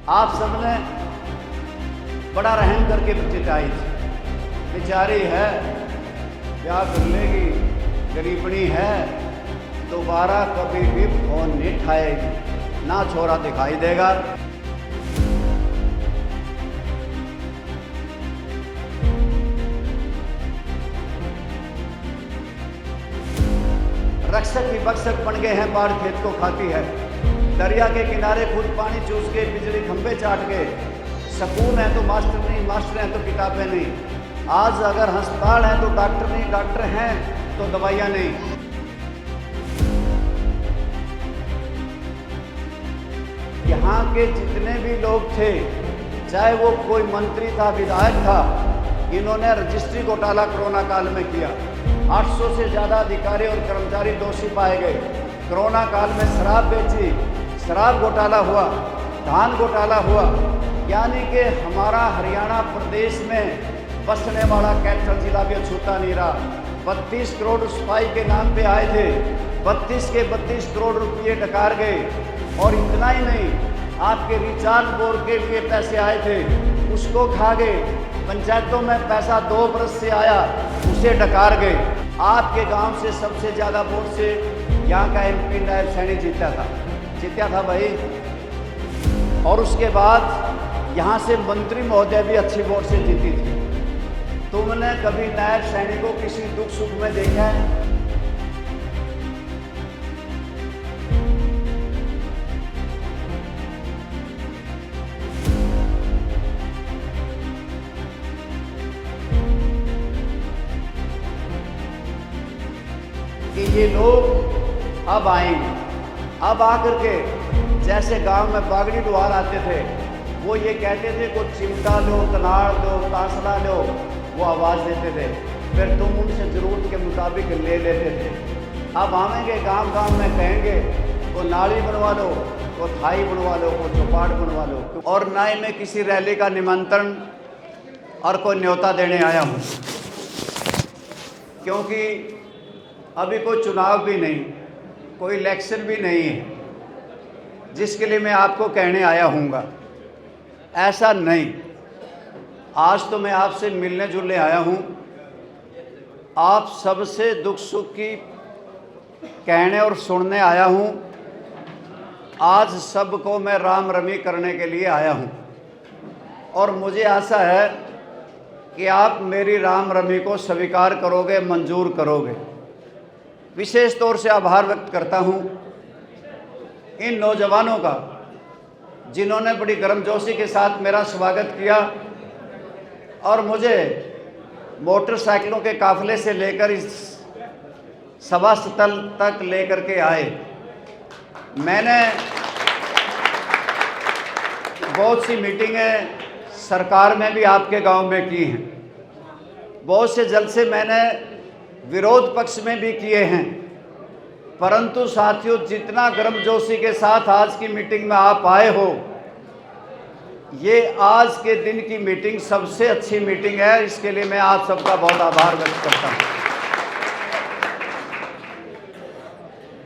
आप सबने बड़ा रहम करके जिताई थी। बेचारी है, क्या कर लेगी, गरीबनी है, दोबारा कभी भी फोन नहीं उठाएगी, ना छोरा दिखाई देगा। रक्षक ही बक्षक बन गए हैं, बाढ़ खेत को खाती है। दरिया के किनारे खुद पानी चूस के बिजली खंभे चाट के, सकून है तो मास्टर नहीं, मास्टर हैं तो किताबें नहीं। आज अगर अस्पताल है तो डॉक्टर नहीं, डॉक्टर हैं तो दवाइयाँ नहीं। यहाँ के जितने भी लोग थे, चाहे वो कोई मंत्री था, विधायक था, इन्होंने रजिस्ट्री घोटाला कोरोना काल में किया। 800 से ज़्यादा अधिकारी और कर्मचारी दोषी पाए गए। कोरोना काल में शराब बेची, शराब घोटाला हुआ, धान घोटाला हुआ। यानी कि हमारा हरियाणा प्रदेश में बसने वाला कैथल जिला भी छूता नहीं रहा। 32 करोड़ सफाई के नाम पे आए थे, 32 के 32 करोड़ रुपये डकार गए। और इतना ही नहीं, आपके रिचार्ज बोर्ड के लिए पैसे आए थे, उसको खा गए। पंचायतों में पैसा 2 बरस से आया, उसे डकार गए। आपके गांव से सबसे ज़्यादा वोट से यहाँ का MP नायब सैनी जीता था भाई। और उसके बाद यहाँ से मंत्री महोदय भी अच्छी वोट से जीती थी। तुमने कभी नायब सैनी को किसी दुख सुख में देखा है? कि ये लोग अब आएंगे, अब आकर के जैसे गांव में बागड़ी द्वार आते थे, वो ये कहते थे कुछ चिमटा लो, कनाड़ दो, तासला लो, वो आवाज़ देते थे, फिर तुम उनसे ज़रूरत के मुताबिक ले लेते थे। अब आवेंगे गांव गांव में कहेंगे को नाली बनवा लो, को थाई बनवा लो, को चौपाट बनवा लो। और ना ही मैं किसी रैली का निमंत्रण और कोई न्योता देने आया हूँ, क्योंकि अभी कोई चुनाव भी नहीं, कोई इलेक्शन भी नहीं है जिसके लिए मैं आपको कहने आया हूँगा। ऐसा नहीं, आज तो मैं आपसे मिलने जुलने आया हूँ, आप सबसे दुख सुख की कहने और सुनने आया हूँ। आज सबको मैं राम रमी करने के लिए आया हूँ और मुझे आशा है कि आप मेरी राम रमी को स्वीकार करोगे, मंजूर करोगे। विशेष तौर से आभार व्यक्त करता हूँ इन नौजवानों का जिन्होंने बड़ी गर्मजोशी के साथ मेरा स्वागत किया और मुझे मोटरसाइकिलों के काफिले से लेकर इस सभा स्थल तक लेकर के आए। मैंने बहुत सी मीटिंगें सरकार में भी आपके गांव में की हैं, बहुत से जलसे मैंने विरोध पक्ष में भी किए हैं, परंतु साथियों जितना गर्मजोशी के साथ आज की मीटिंग में आप आए हो, ये आज के दिन की मीटिंग सबसे अच्छी मीटिंग है। इसके लिए मैं आप सबका बहुत आभार व्यक्त करता हूँ।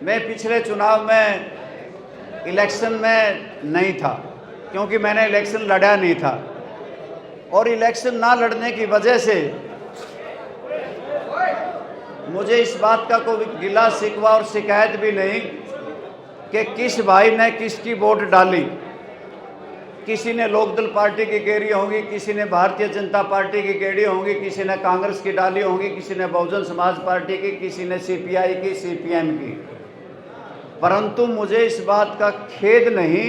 मैं पिछले चुनाव में इलेक्शन में नहीं था, क्योंकि मैंने इलेक्शन लड़ा नहीं था और इलेक्शन ना लड़ने की वजह से मुझे इस बात का कोई गिला शिकवा और शिकायत भी नहीं कि किस भाई ने किसकी वोट डाली। किसी ने लोकदल पार्टी की गेड़ी होंगी, किसी ने भारतीय जनता पार्टी की गेड़ी होंगी, किसी ने कांग्रेस की डाली होंगी, किसी ने बहुजन समाज पार्टी की, किसी ने CPI की, CPM की। परंतु मुझे इस बात का खेद नहीं,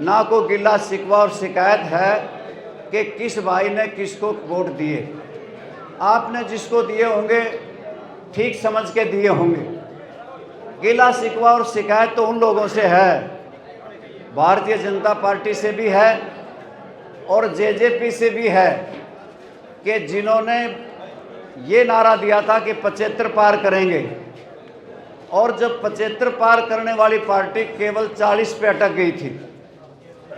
ना को गिला शिकवा और शिकायत है कि किस भाई ने किसको वोट दिए। आपने जिसको दिए होंगे ठीक समझ के दिए होंगे। गिला शिकवा और शिकायत तो उन लोगों से है, भारतीय जनता पार्टी से भी है और JJP से भी है, कि जिन्होंने ये नारा दिया था कि 75 पार करेंगे, और जब 75 पार करने वाली पार्टी केवल 40 पे अटक गई थी।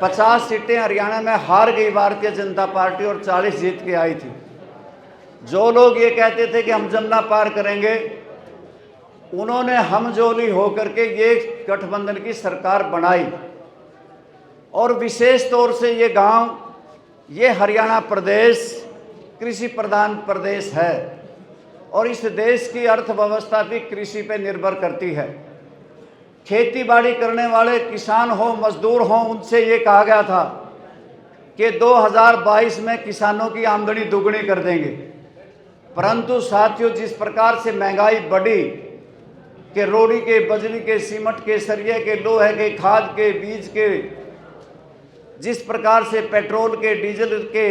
50 सीटें हरियाणा में हार गई भारतीय जनता पार्टी और 40 जीत के आई थी। जो लोग ये कहते थे कि हम जमुना पार करेंगे, उन्होंने हमजोली होकर के ये गठबंधन की सरकार बनाई। और विशेष तौर से ये गांव, ये हरियाणा प्रदेश कृषि प्रधान प्रदेश है और इस देश की अर्थव्यवस्था भी कृषि पे निर्भर करती है। खेती बाड़ी करने वाले किसान हो, मजदूर हो, उनसे ये कहा गया था कि 2022 में किसानों की आमदनी दुगनी कर देंगे, परंतु साथियों जिस प्रकार से महंगाई बढ़ी कि रोड़ी के, बजरी के, सीमेंट के, सरिये के, लोहे के, खाद के, बीज के, जिस प्रकार से पेट्रोल के, डीजल के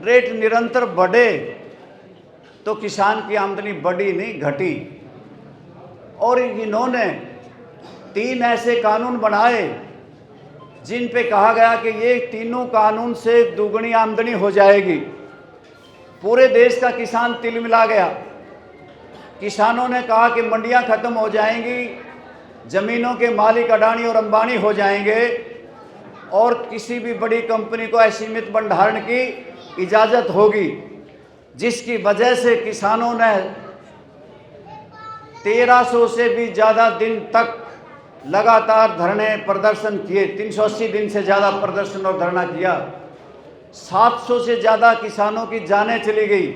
रेट निरंतर बढ़े तो किसान की आमदनी बढ़ी नहीं, घटी। और इन्होंने 3 ऐसे कानून बनाए जिन पे कहा गया कि ये तीनों कानून से दुगनी आमदनी हो जाएगी। पूरे देश का किसान तिलमिला गया। किसानों ने कहा कि मंडियां खत्म हो जाएंगी, जमीनों के मालिक अडानी और अंबानी हो जाएंगे और किसी भी बड़ी कंपनी को असीमित भंडारण की इजाज़त होगी, जिसकी वजह से किसानों ने 1300 से भी ज़्यादा दिन तक लगातार धरने प्रदर्शन किए। 380 दिन से ज़्यादा प्रदर्शन और धरना किया। 700 से ज़्यादा किसानों की जानें चली गई।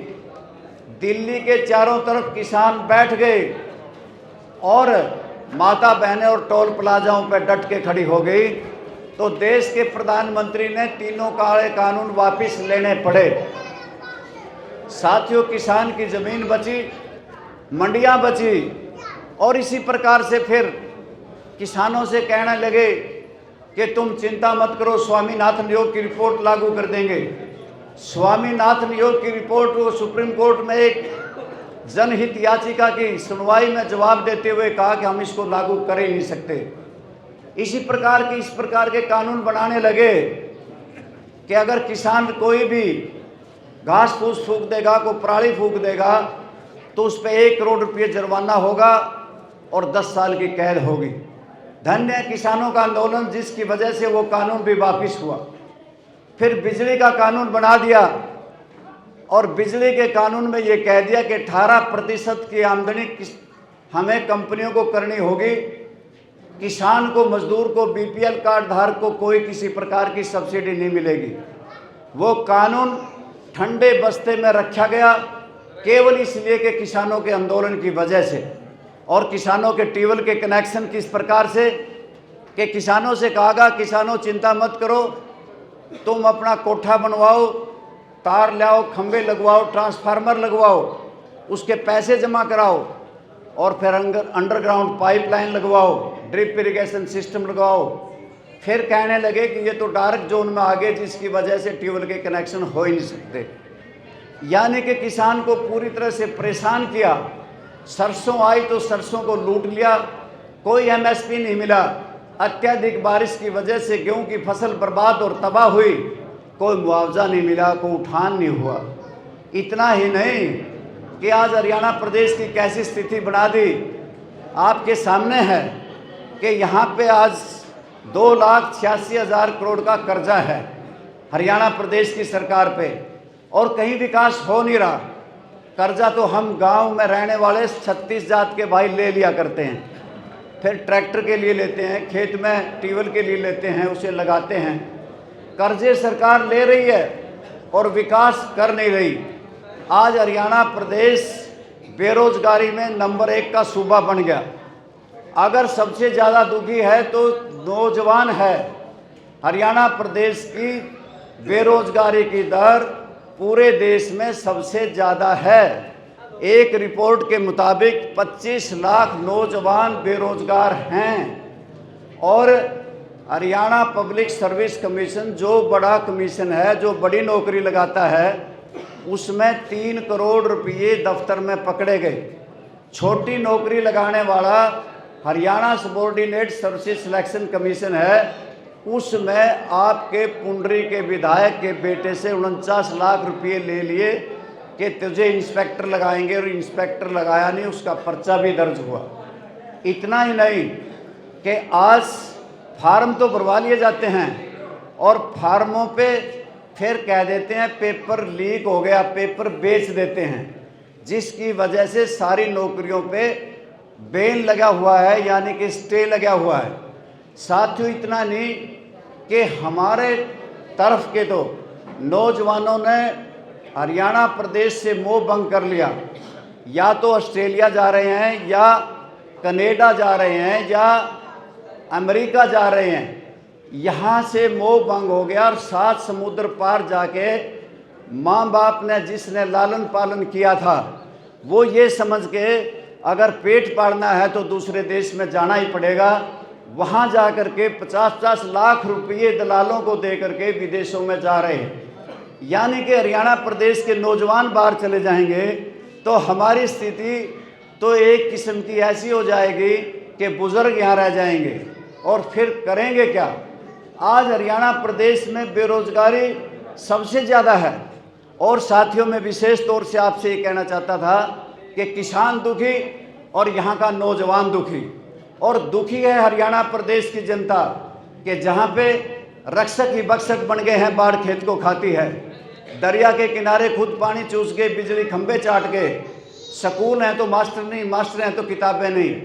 दिल्ली के चारों तरफ किसान बैठ गए और माता बहनें और टोल प्लाजाओं पर डट के खड़ी हो गई। तो देश के प्रधानमंत्री ने तीनों काले कानून वापस लेने पड़े। साथियों, किसान की ज़मीन बची, मंडियां बची और इसी प्रकार से फिर किसानों से कहने लगे कि तुम चिंता मत करो, स्वामीनाथन आयोग की रिपोर्ट लागू कर देंगे। स्वामीनाथन आयोग की रिपोर्ट को सुप्रीम कोर्ट में एक जनहित याचिका की सुनवाई में जवाब देते हुए कहा कि हम इसको लागू कर ही नहीं सकते। इस प्रकार के कानून बनाने लगे कि अगर किसान कोई भी घास फूस फूंक देगा, कोई पराली फूंक देगा तो उस पर 1 करोड़ रुपये जुर्माना होगा और 10 साल की कैद होगी। धन्य है किसानों का आंदोलन, जिसकी वजह से वो कानून भी वापिस हुआ। फिर बिजली का कानून बना दिया और बिजली के कानून में ये कह दिया कि 18% की आमदनी हमें कंपनियों को करनी होगी। किसान को, मजदूर को, बीपीएल कार्ड धारक को कोई किसी प्रकार की सब्सिडी नहीं मिलेगी। वो कानून ठंडे बस्ते में रखा गया केवल इसलिए कि किसानों के आंदोलन की वजह से। और किसानों के ट्यूबवेल के कनेक्शन किस प्रकार से कि किसानों से कहा गया, किसानों चिंता मत करो, तुम अपना कोठा बनवाओ, तार लाओ, खंबे लगवाओ, ट्रांसफार्मर लगवाओ, उसके पैसे जमा कराओ और फिर अंडरग्राउंड पाइपलाइन लगवाओ, ड्रिप इरिगेशन सिस्टम लगाओ। फिर कहने लगे कि ये तो डार्क जोन में आ गए, जिसकी वजह से ट्यूबवेल के कनेक्शन हो ही नहीं सकते। यानी कि किसान को पूरी तरह से परेशान किया। सरसों आई तो सरसों को लूट लिया, कोई एमएसपी नहीं मिला। अत्यधिक बारिश की वजह से गेहूं की फसल बर्बाद और तबाह हुई, कोई मुआवजा नहीं मिला, कोई उठान नहीं हुआ। इतना ही नहीं कि आज हरियाणा प्रदेश की कैसी स्थिति बना दी आपके सामने है कि यहाँ पे आज 2,86,000 करोड़ का कर्जा है हरियाणा प्रदेश की सरकार पे और कहीं विकास हो नहीं रहा। कर्जा तो हम गांव में रहने वाले 36 जात के भाई ले लिया करते हैं, फिर ट्रैक्टर के लिए लेते हैं, खेत में ट्यूबवेल के लिए लेते हैं, उसे लगाते हैं। कर्जे सरकार ले रही है और विकास कर नहीं रही। आज हरियाणा प्रदेश बेरोजगारी में नंबर 1 का सूबा बन गया। अगर सबसे ज़्यादा दुखी है तो नौजवान है। हरियाणा प्रदेश की बेरोजगारी की दर पूरे देश में सबसे ज़्यादा है। एक रिपोर्ट के मुताबिक 25 लाख नौजवान बेरोजगार हैं और हरियाणा पब्लिक सर्विस कमीशन जो बड़ा कमीशन है, जो बड़ी नौकरी लगाता है, उसमें 3 करोड़ रुपये दफ्तर में पकड़े गए। छोटी नौकरी लगाने वाला Haryana subordinate services selection commission है, उसमें आपके पुंडरी के विधायक के बेटे से 49 लाख रुपये ले लिए कि तुझे इंस्पेक्टर लगाएंगे और इंस्पेक्टर लगाया नहीं, उसका पर्चा भी दर्ज हुआ। इतना ही नहीं कि आज फार्म तो भरवा लिए जाते हैं और फार्मों पे फिर कह देते हैं पेपर लीक हो गया, पेपर बेच देते हैं, जिसकी वजह से सारी नौकरियों पे बैन लगा हुआ है, यानी कि स्टे लगा हुआ है। साथियों, इतना नहीं कि हमारे तरफ के तो नौजवानों ने हरियाणा प्रदेश से मोह भंग कर लिया, या तो ऑस्ट्रेलिया जा रहे हैं या कनाडा जा रहे हैं या अमेरिका जा रहे हैं। यहाँ से मोह भंग हो गया और 7 समुद्र पार जाके माँ बाप ने जिसने लालन पालन किया था वो ये समझ के अगर पेट पालना है तो दूसरे देश में जाना ही पड़ेगा। वहाँ जा कर के 50-50 लाख रुपये दलालों को दे करके विदेशों में जा रहे हैं। यानी कि हरियाणा प्रदेश के नौजवान बाहर चले जाएंगे तो हमारी स्थिति तो एक किस्म की ऐसी हो जाएगी कि बुजुर्ग यहाँ रह जाएंगे और फिर करेंगे क्या। आज हरियाणा प्रदेश में बेरोजगारी सबसे ज़्यादा है। और साथियों, में विशेष तौर से आपसे ये कहना चाहता था कि किसान दुखी और यहाँ का नौजवान दुखी, और दुखी है हरियाणा प्रदेश की जनता कि जहाँ पे रक्षक ही बक्षक बन गए हैं, बाढ़ खेत को खाती है। दरिया के किनारे खुद पानी चूस के बिजली खंभे चाट के, स्कूल हैं तो मास्टर नहीं, मास्टर हैं तो किताबें नहीं।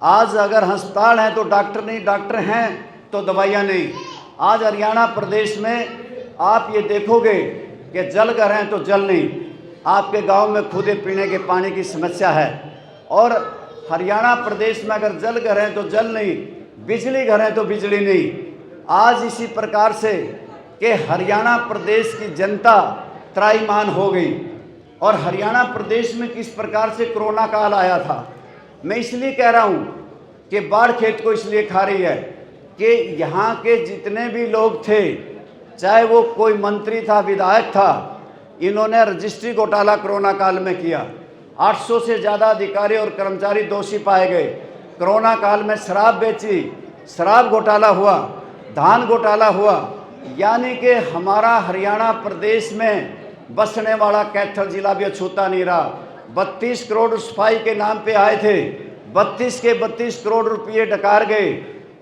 आज अगर अस्पताल हैं तो डॉक्टर नहीं, डॉक्टर हैं तो दवाइयाँ नहीं। आज हरियाणा प्रदेश में आप ये देखोगे कि जल घर हैं तो जल नहीं, आपके गांव में खुदे पीने के पानी की समस्या है। और हरियाणा प्रदेश में अगर जल घर हैं तो जल नहीं, बिजली घर हैं तो बिजली नहीं। आज इसी प्रकार से कि हरियाणा प्रदेश की जनता त्राहिमाम हो गई। और हरियाणा प्रदेश में किस प्रकार से कोरोना काल आया था, मैं इसलिए कह रहा हूँ कि बाढ़ खेत को इसलिए खा रही है कि यहाँ के जितने भी लोग थे, चाहे वो कोई मंत्री था, विधायक था, इन्होंने रजिस्ट्री घोटाला कोरोना काल में किया। 800 से ज़्यादा अधिकारी और कर्मचारी दोषी पाए गए। कोरोना काल में शराब बेची, शराब घोटाला हुआ, धान घोटाला हुआ। यानी कि हमारा हरियाणा प्रदेश में बसने वाला कैथल जिला भी अछूता नहीं रहा। 32 करोड़ सफाई के नाम पे आए थे, 32 के 32 करोड़ रुपये डकार गए।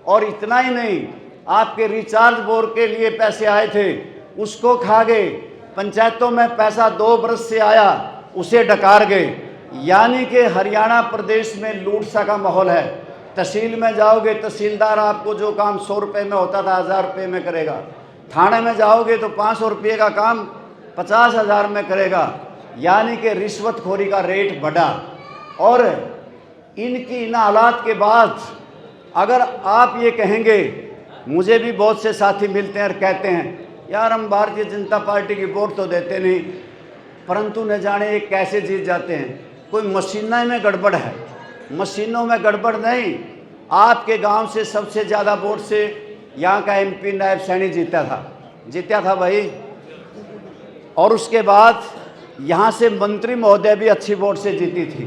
और इतना ही नहीं, आपके रिचार्ज बोर्ड के लिए पैसे आए थे, उसको खा गए। पंचायतों में पैसा 2 बरस से आया, उसे डकार गए। यानी कि हरियाणा प्रदेश में लूट सा का माहौल है। तहसील में जाओगे, तहसीलदार आपको जो काम 100 रुपये में होता था 1000 रुपये में करेगा। थाने में जाओगे तो 500 रुपये का काम 50,000 में करेगा। यानी कि रिश्वतखोरी का रेट बढ़ा। और इनकी इन हालात के बाद अगर आप ये कहेंगे, मुझे भी बहुत से साथी मिलते हैं और कहते हैं यार हम भारतीय जनता पार्टी की वोट तो देते नहीं, परंतु न जाने ये कैसे जीत जाते हैं। कोई मशीनों में गड़बड़ है। मशीनों में गड़बड़ नहीं, आपके गांव से सबसे ज़्यादा वोट से यहाँ का एमपी नायब सैनी जीता था भाई। और उसके बाद यहाँ से मंत्री महोदय भी अच्छी वोट से जीती थी।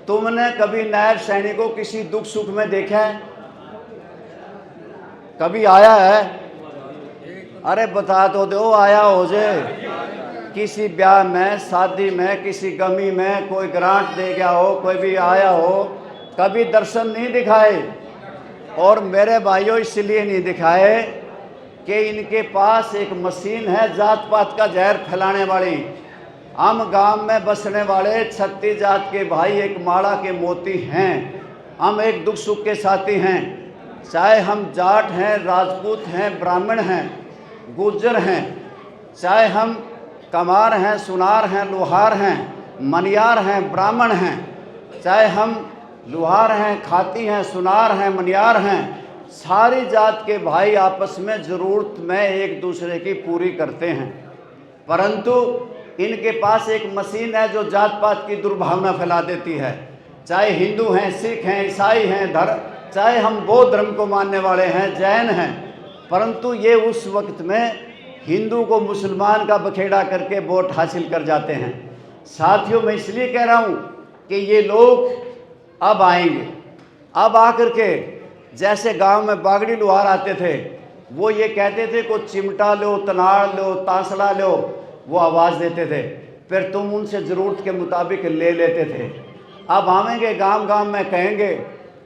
तुमने कभी नायब सैनी को किसी दुख सुख में देखा है? कभी आया है? अरे बता तो दो, आया हो जाए। किसी ब्याह में, शादी में, किसी गमी में कोई ग्रांट दे गया हो, कोई भी आया हो, कभी दर्शन नहीं दिखाए। और मेरे भाइयों इसलिए नहीं दिखाए कि इनके पास एक मशीन है जात पात का जहर फैलाने वाली। हम गांव में बसने वाले 36 जात के भाई एक माला के मोती हैं। हम एक दुख सुख के साथी हैं, चाहे हम जाट हैं, राजपूत हैं, ब्राह्मण हैं, गुर्जर हैं, चाहे हम कमार हैं, सुनार हैं, लोहार हैं, मनियार हैं, ब्राह्मण हैं, चाहे हम लोहार हैं, खाती हैं, सुनार हैं, मनियार हैं। सारी जात के भाई आपस में ज़रूरत में एक दूसरे की पूरी करते हैं। परंतु इनके पास एक मशीन है जो जात पात की दुर्भावना फैला देती है। चाहे हिंदू हैं, सिख हैं, ईसाई हैं, चाहे हम बौद्ध धर्म को मानने वाले हैं, जैन हैं, परंतु ये उस वक्त में हिंदू को मुसलमान का बखेड़ा करके वोट हासिल कर जाते हैं। साथियों, मैं इसलिए कह रहा हूँ कि ये लोग अब आएंगे। अब आकर के जैसे गांव में बागड़ी लुहार आते थे, वो ये कहते थे को चिमटा लो, तनाड़ लो, तांसड़ा लो, वो आवाज़ देते थे, फिर तुम उनसे ज़रूरत के मुताबिक ले लेते थे। अब आवेंगे गांव गांव में कहेंगे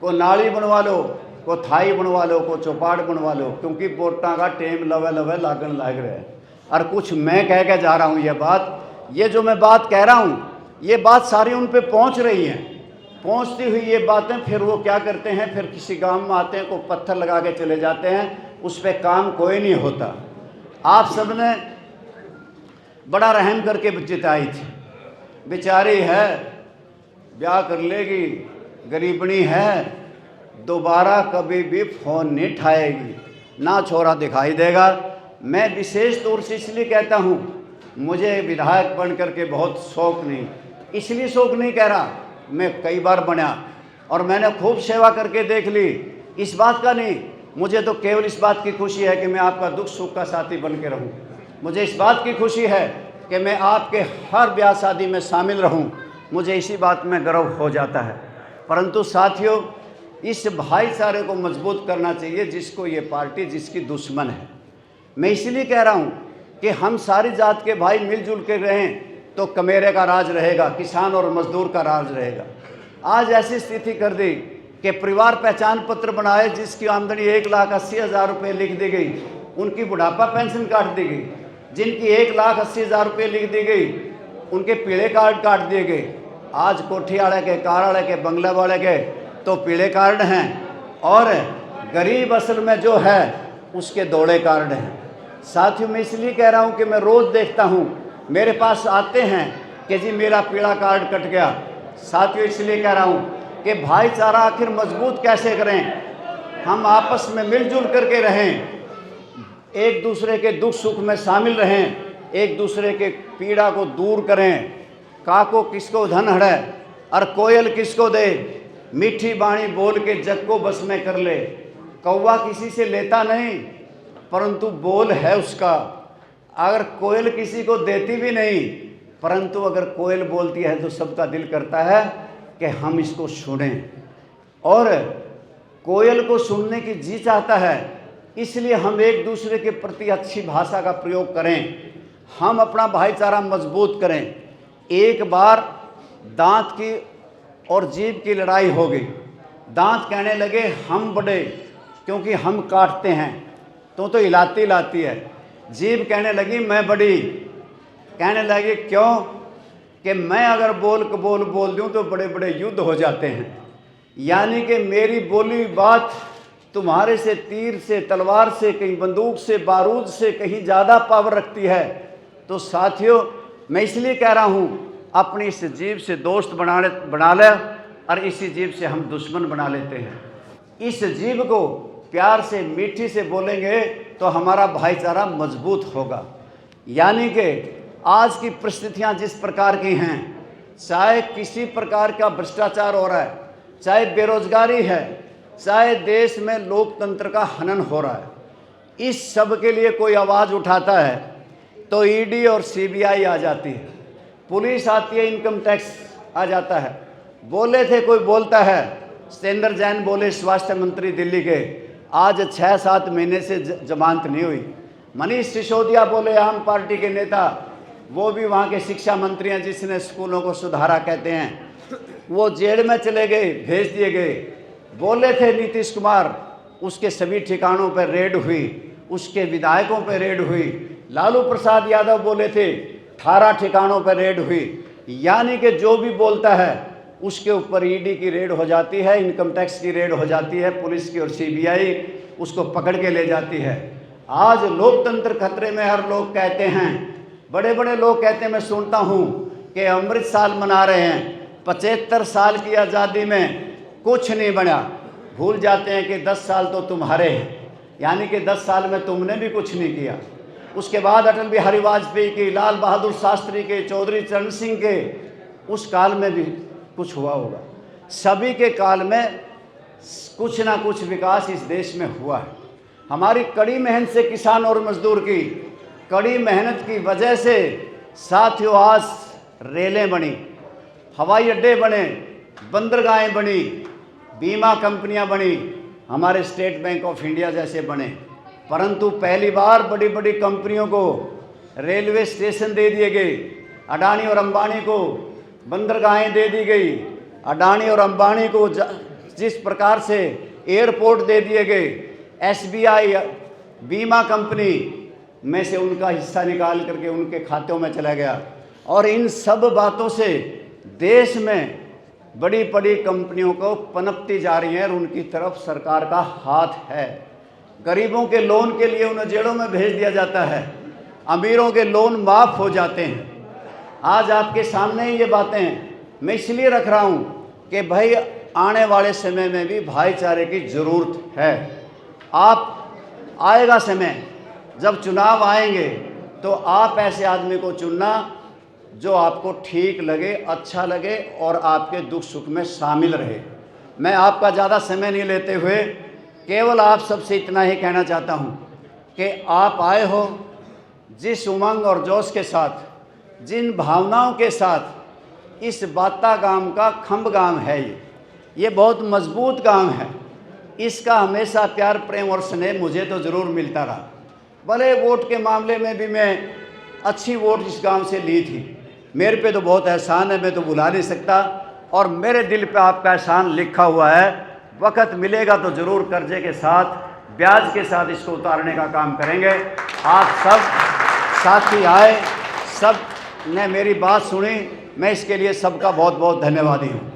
को नाली बनवा लो, को थाई बनवा लो, को चौपाट बनवा लो, क्योंकि वोटा का टेम लवे लवे लागन लाग रहा है। और कुछ मैं कह के जा रहा हूँ ये जो मैं बात कह रहा हूँ, ये बात सारी उन पे पहुँच रही है। पहुँचती हुई ये बातें फिर वो क्या करते हैं, फिर किसी गांव में आते हैं, को पत्थर लगा के चले जाते हैं, उस पर काम कोई नहीं होता। आप सबने बड़ा रहम करके जिताई थी। बेचारी है, ब्याह कर लेगी, गरीबनी है, दोबारा कभी भी फ़ोन नहीं उठाएगी, ना छोरा दिखाई देगा। मैं विशेष तौर से इसलिए कहता हूँ, मुझे विधायक बन करके बहुत शौक़ नहीं, इसलिए शौक़ नहीं कह रहा, मैं कई बार बना और मैंने खूब सेवा करके देख ली। इस बात का नहीं, मुझे तो केवल इस बात की खुशी है कि मैं आपका दुख सुख का साथी बन के रहूँ। मुझे इस बात की खुशी है कि मैं आपके हर ब्याह शादी में शामिल रहूँ, मुझे इसी बात में गर्व हो जाता है। परंतु साथियों, इस भाईचारे को मजबूत करना चाहिए जिसको ये पार्टी जिसकी दुश्मन है। मैं इसलिए कह रहा हूँ कि हम सारी जात के भाई मिलजुल के रहें तो कमेरे का राज रहेगा, किसान और मजदूर का राज रहेगा। आज ऐसी स्थिति कर दी कि परिवार पहचान पत्र बनाए जिसकी आमदनी 1,80,000 रुपये लिख दी गई, उनकी बुढ़ापा पेंशन काट दी गई। जिनकी 1,80,000 रुपये लिख दी गई, उनके पीले कार्ड काट दिए गए। आज कोठी वाले के, कार वाले के, बंगला वाले के तो पीले कार्ड हैं और गरीब असल में जो है उसके दौड़े कार्ड हैं। साथियों, मैं इसलिए कह रहा हूँ कि मैं रोज़ देखता हूँ, मेरे पास आते हैं कि जी मेरा पीला कार्ड कट गया। साथियों, इसलिए कह रहा हूँ कि भाईचारा आखिर मजबूत कैसे करें। हम आपस में मिलजुल करके रहें, एक दूसरे के दुख सुख में शामिल रहें, एक दूसरे के पीड़ा को दूर करें। काको किसको धन हड़े और कोयल किसको दे, मीठी बाणी बोल के जग को बस में कर ले। कौवा किसी से लेता नहीं परंतु बोल है उसका। अगर कोयल किसी को देती भी नहीं, परंतु अगर कोयल बोलती है तो सबका दिल करता है कि हम इसको सुनें। और कोयल को सुनने की जी चाहता है, इसलिए हम एक दूसरे के प्रति अच्छी भाषा का प्रयोग करें, हम अपना भाईचारा मजबूत करें। एक बार दांत की और जीभ की लड़ाई हो गई। दांत कहने लगे हम बड़े क्योंकि हम काटते हैं, तो हिलाती हिलाती है। जीभ कहने लगी मैं बड़ी, कहने लगी क्यों, कि मैं अगर बोल दूं तो बड़े बड़े युद्ध हो जाते हैं। यानी कि मेरी बोली बात तुम्हारे से तीर से, तलवार से, कहीं बंदूक से, बारूद से कहीं ज़्यादा पावर रखती है। तो साथियों, मैं इसलिए कह रहा हूँ, अपनी इस जीभ से दोस्त बना ले और इसी जीभ से हम दुश्मन बना लेते हैं। इस जीभ को प्यार से, मीठी से बोलेंगे तो हमारा भाईचारा मजबूत होगा। यानी कि आज की परिस्थितियाँ जिस प्रकार की हैं, चाहे किसी प्रकार का भ्रष्टाचार हो रहा है, चाहे बेरोजगारी है, चाहे देश में लोकतंत्र का हनन हो रहा है, इस सब के लिए कोई आवाज़ उठाता है तो ईडी और सीबीआई आ जाती है, पुलिस आती है, इनकम टैक्स आ जाता है। बोले थे, कोई बोलता है, सत्येंद्र जैन बोले स्वास्थ्य मंत्री दिल्ली के, आज 6-7 महीने से जमानत नहीं हुई। मनीष सिसोदिया बोले आम पार्टी के नेता, वो भी वहाँ के शिक्षा मंत्री हैं जिसने स्कूलों को सुधारा कहते हैं, वो जेल में चले गए, भेज दिए गए। बोले थे नीतीश कुमार, उसके सभी ठिकानों पर रेड हुई, उसके विधायकों पर रेड हुई। लालू प्रसाद यादव बोले थे 18 ठिकानों पर रेड हुई। यानी कि जो भी बोलता है उसके ऊपर ईडी की रेड हो जाती है, इनकम टैक्स की रेड हो जाती है, पुलिस की और सीबीआई उसको पकड़ के ले जाती है। आज लोकतंत्र खतरे में। हर लोग कहते हैं, बड़े बड़े लोग कहते हैं, मैं सुनता हूँ कि अमृत साल मना रहे हैं, 75 साल की आज़ादी में कुछ नहीं बना। भूल जाते हैं कि 10 साल तो तुम्हारे हैं, यानी कि 10 साल में तुमने भी कुछ नहीं किया। उसके बाद अटल बिहारी वाजपेयी की, लाल बहादुर शास्त्री के, चौधरी चरण सिंह के, उस काल में भी कुछ हुआ होगा। सभी के काल में कुछ ना कुछ विकास इस देश में हुआ है। हमारी कड़ी मेहनत से, किसान और मजदूर की कड़ी मेहनत की वजह से साथियों आज रेलें बनी, हवाई अड्डे बने, बंदरगाहें बनी, बीमा कंपनियां बनी, हमारे स्टेट बैंक ऑफ इंडिया जैसे बने। परंतु पहली बार बड़ी बड़ी कंपनियों को रेलवे स्टेशन दे दिए गए, अडानी और अंबानी को बंदरगाहें दे दी गई, अडानी और अंबानी को जिस प्रकार से एयरपोर्ट दे दिए गए, एसबीआई बीमा कंपनी में से उनका हिस्सा निकाल करके उनके खातों में चला गया। और इन सब बातों से देश में बड़ी बड़ी कंपनियों को पनपती जा रही है और उनकी तरफ सरकार का हाथ है। गरीबों के लोन के लिए उन्हें जेलों में भेज दिया जाता है, अमीरों के लोन माफ़ हो जाते हैं। आज आपके सामने ही ये बातें मैं इसलिए रख रहा हूँ कि भाई आने वाले समय में भी भाईचारे की ज़रूरत है। आएगा समय जब चुनाव आएंगे तो आप ऐसे आदमी को चुनना जो आपको ठीक लगे, अच्छा लगे और आपके दुख सुख में शामिल रहे। मैं आपका ज़्यादा समय नहीं लेते हुए केवल आप सबसे इतना ही कहना चाहता हूँ कि आप आए हो जिस उमंग और जोश के साथ, जिन भावनाओं के साथ इस बाता गांव का खम्भ गांव है, ये बहुत मजबूत गांव है। इसका हमेशा प्यार, प्रेम और स्नेह मुझे तो ज़रूर मिलता रहा। भले वोट के मामले में भी मैं अच्छी वोट इस गांव से ली थी, मेरे पे तो बहुत एहसान है, मैं तो भुला नहीं सकता। और मेरे दिल पे आपका एहसान लिखा हुआ है। वक्त मिलेगा तो ज़रूर कर्जे के साथ, ब्याज के साथ इसको उतारने का काम करेंगे। आप सब साथी आए, सब ने मेरी बात सुनी, मैं इसके लिए सबका बहुत बहुत धन्यवादी हूँ।